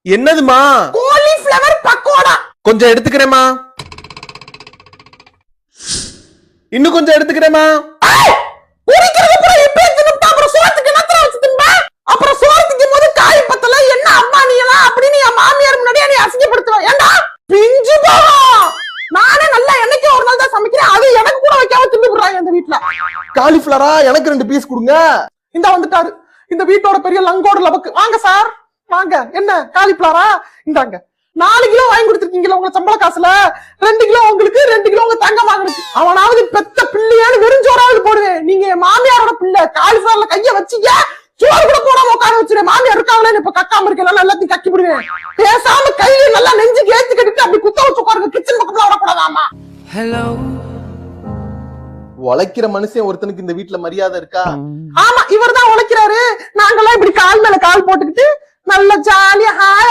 என்னதுமா? காலிஃப்ளவர் பக்கோடா. கொஞ்சம் எடுத்துக்கிறேமா. இன்னும் கொஞ்சம் எடுத்துக்கிறேமா. உரிக்கிறது அப்புறம் இப்ப தின்னுட்டா அப்புறம் சோத்துக்கு என்னத்துல வச்சு தின்பா? அப்புறம் சோத்துக்கு போது காய் பத்தல என்ன அம்மா நீ எல்லாம் அப்படின்னு என் மாமியார் முன்னாடியே நீ அசிங்கப்படுத்துவ. ஏண்டா பிஞ்சு போவா. நானே நல்லா என்னைக்கு ஒரு நாள் தான் சமைக்கிறேன். அது எனக்கு கூட வைக்காம தின்னு போடுறாங்க இந்த வீட்டுல. காலிஃபிளவரா? எனக்கு 2 பீஸ் கொடுங்க. இந்த வந்துட்டாரு இந்த வீட்டோட பெரிய லங்கோட லபக்கு. வாங்க சார் வாங்க. என்ன காலிஃபிளவரா? இந்தாங்க 4 கிலோ வாங்கி கொடுத்துருக்கீங்களா உங்க சம்பள காசுல? 2 கிலோ உங்களுக்கு, 2 கிலோ உங்க தங்க வாங்கினுக்கு. அவனாவது பெத்த பிள்ளையான்னு வெறிஞ்சோராவது போடுவேன். நீங்க மாமியாரோட பிள்ளை. காலிஃபிளவர்ல கைய வச்சீங்க சோறு கூட போடாம உட்கார வச்சிருவேன். மாமியார் இருக்காங்களே இப்ப கக்காம இருக்கல எல்லாத்தையும் கக்கி விடுவேன். பேசாம கையில நல்லா நெஞ்சுக்கு ஏத்தி கட்டிட்டு அப்படி குத்த வச்சு உட்காருங்க. கிச்சன் பக்கத்துல வரக்கூடாதாமா. ஹலோ. உழைக்கிற மனுஷன் ஒருத்தனுக்கு இந்த வீட்டுல மரியாதை இருக்கா? ஆமா இவர் தான் உழைக்கிறாரு. நாங்கெல்லாம் இப்படி கால் மேல கால் போட்டுக்கிட்டு நல்ல ஜாலியா